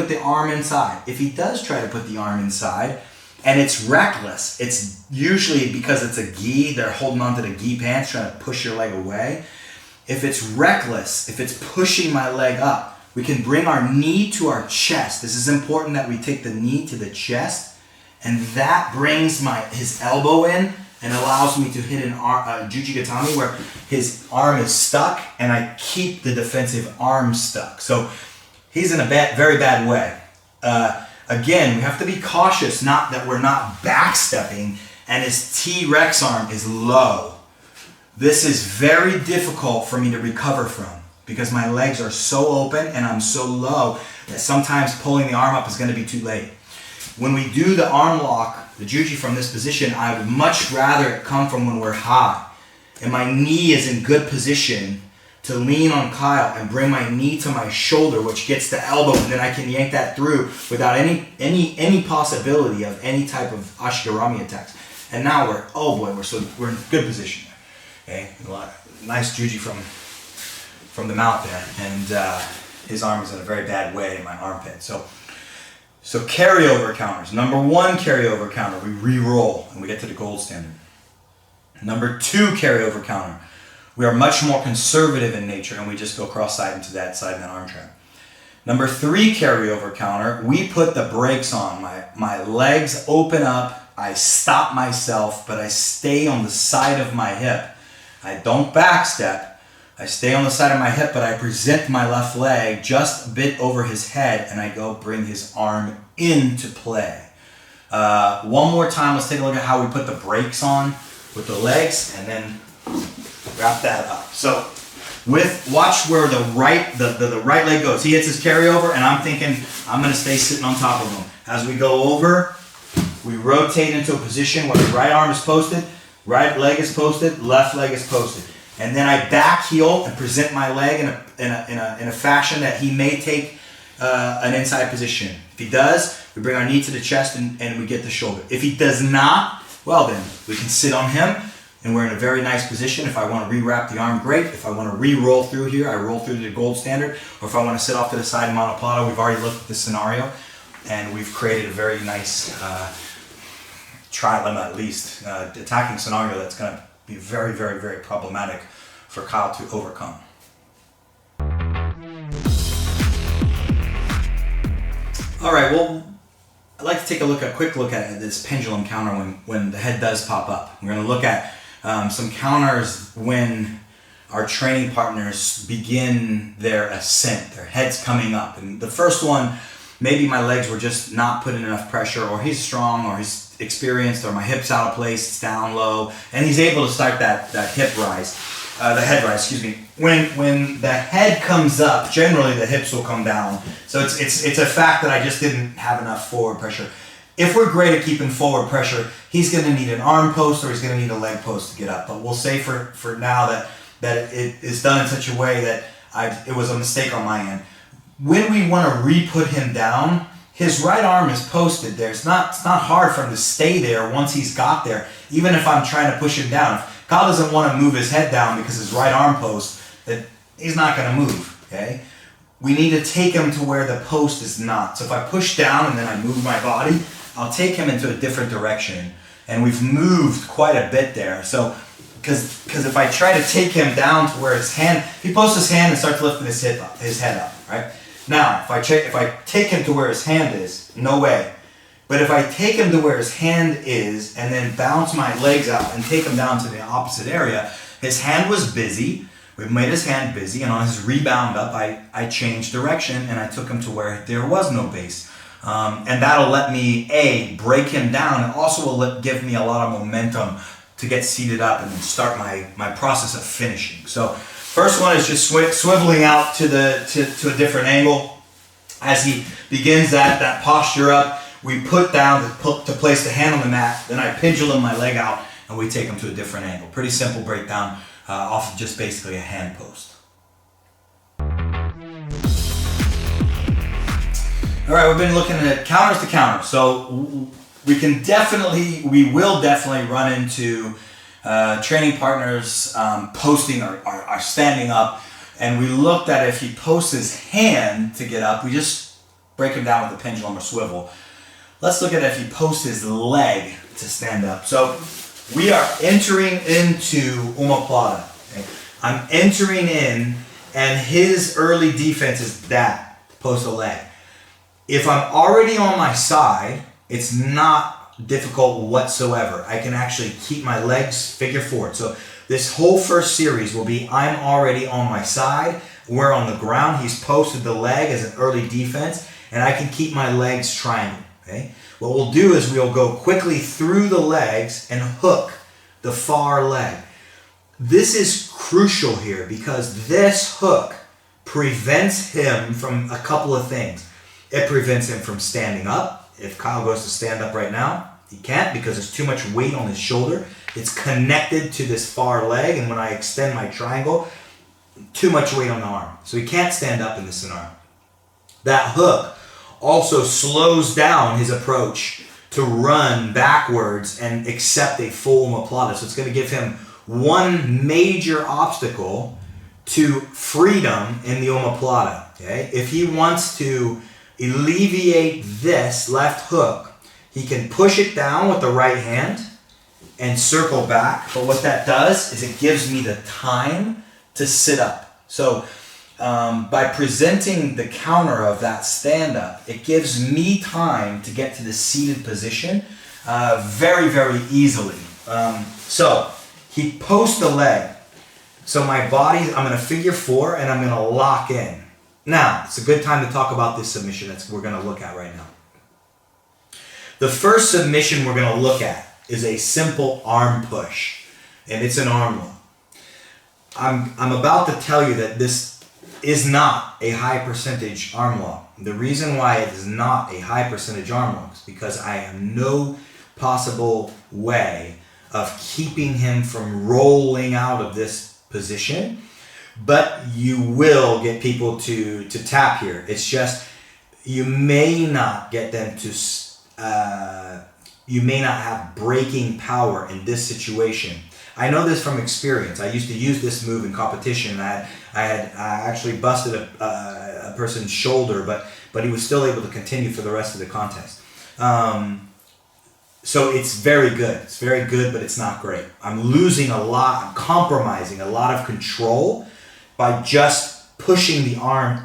put the arm inside. If he does try to put the arm inside, and it's reckless, it's usually because it's a gi, they're holding onto the gi pants, trying to push your leg away. If it's reckless, if it's pushing my leg up, we can bring our knee to our chest. This is important that we take the knee to the chest, and that brings his elbow in and allows me to hit a jujigatami where his arm is stuck and I keep the defensive arm stuck. So he's in a very bad way. Again, we have to be cautious that we're not backstepping and his T-Rex arm is low. This is very difficult for me to recover from because my legs are so open and I'm so low that sometimes pulling the arm up is going to be too late. When we do the arm lock, the juji from this position, I would much rather it come from when we're high and my knee is in good position to lean on Kyle and bring my knee to my shoulder, which gets the elbow, and then I can yank that through without any possibility of any type of ashigarami attacks. And now we're in good position there. Okay, nice juji from the mount there, and his arm is in a very bad way in my armpit. So carryover counters. Number 1 carryover counter, we re-roll and we get to the gold standard. Number 2 carryover counter, we are much more conservative in nature and we just go cross-side into that side in that arm trap. Number 3 carryover counter, we put the brakes on. My legs open up, I stop myself, but I stay on the side of my hip. I don't backstep. I stay on the side of my hip, but I present my left leg just a bit over his head and I go bring his arm into play. One more time, let's take a look at how we put the brakes on with the legs and then wrap that up. So watch where the right leg goes. He hits his carryover and I'm thinking I'm going to stay sitting on top of him. As we go over, we rotate into a position where the right arm is posted, right leg is posted, left leg is posted. And then I back heel and present my leg in a fashion that he may take an inside position. If he does, we bring our knee to the chest and we get the shoulder. If he does not, well then, we can sit on him and we're in a very nice position. If I want to re-wrap the arm, great. If I want to re-roll through here, I roll through the gold standard. Or if I want to sit off to the side in monoplata, we've already looked at this scenario and we've created a very nice trilemma, at least, attacking scenario that's going to be very, very, very problematic for Kyle to overcome. All right, well, I'd like to take a quick look at this pendulum counter when the head does pop up. We're going to look at some counters when our training partners begin their ascent, their head's coming up. And the first one, maybe my legs were just not putting enough pressure, or he's strong, or he's experienced, or my hip's out of place, it's down low, and he's able to start that hip rise, the head rise, excuse me. When the head comes up, generally the hips will come down. So it's a fact that I just didn't have enough forward pressure. If we're great at keeping forward pressure, he's going to need an arm post or he's going to need a leg post to get up. But we'll say for now that it is done in such a way that it was a mistake on my end. When we want to re-put him down, his right arm is posted there. It's not hard for him to stay there once he's got there, even if I'm trying to push him down. If Kyle doesn't want to move his head down because his right arm post, that he's not going to move, okay? We need to take him to where the post is not. So if I push down and then I move my body, I'll take him into a different direction. And we've moved quite a bit there. So, because if I try to take him down to where his hand, he posts his hand and starts lifting his head up, right? Now, if I take him to where his hand is, no way. But if I take him to where his hand is and then bounce my legs out and take him down to the opposite area, his hand was busy. We've made his hand busy, and on his rebound up, I changed direction and I took him to where there was no base. And that'll let me, break him down, and also will give me a lot of momentum to get seated up and then start my process of finishing. So first one is just swiveling out to a different angle. As he begins that posture up, we put down to place the hand on the mat, then I pendulum my leg out and we take him to a different angle. Pretty simple breakdown off of just basically a hand post. All right, we've been looking at counters to counter. So we will definitely run into training partners posting or standing up. And we looked at if he posts his hand to get up, we just break him down with the pendulum or swivel. Let's look at if he posts his leg to stand up. So we are entering into omoplata. Okay? I'm entering in, and his early defense is that, post a leg. If I'm already on my side, it's not difficult whatsoever. I can actually keep my legs figure forward. So this whole first series will be I'm already on my side, we're on the ground, he's posted the leg as an early defense, and I can keep my legs triangle. Okay? What we'll do is we'll go quickly through the legs and hook the far leg. This is crucial here because this hook prevents him from a couple of things. It prevents him from standing up. If Kyle goes to stand up right now, he can't because there's too much weight on his shoulder. It's connected to this far leg, and when I extend my triangle, too much weight on the arm. So he can't stand up in this scenario. That hook also slows down his approach to run backwards and accept a full omoplata. So it's going to give him one major obstacle to freedom in the omoplata. Okay? If he wants to alleviate this left hook, he can push it down with the right hand and circle back. But what that does is it gives me the time to sit up. So by presenting the counter of that stand-up, it gives me time to get to the seated position very, very easily. So he posts the leg. So my body, I'm going to figure four and I'm going to lock in. Now, it's a good time to talk about this submission that we're going to look at right now. The first submission we're going to look at is a simple arm push, and it's an arm lock. I'm about to tell you that this is not a high percentage arm lock. The reason why it is not a high percentage arm lock is because I have no possible way of keeping him from rolling out of this position, but you will get people to tap here. It's just you may not get them to you may not have breaking power in this situation. I know this from experience. I used to use this move in competition. I actually busted a person's shoulder, but he was still able to continue for the rest of the contest. So it's very good. It's very good, but it's not great. I'm losing a lot. I'm compromising a lot of control by just pushing the arm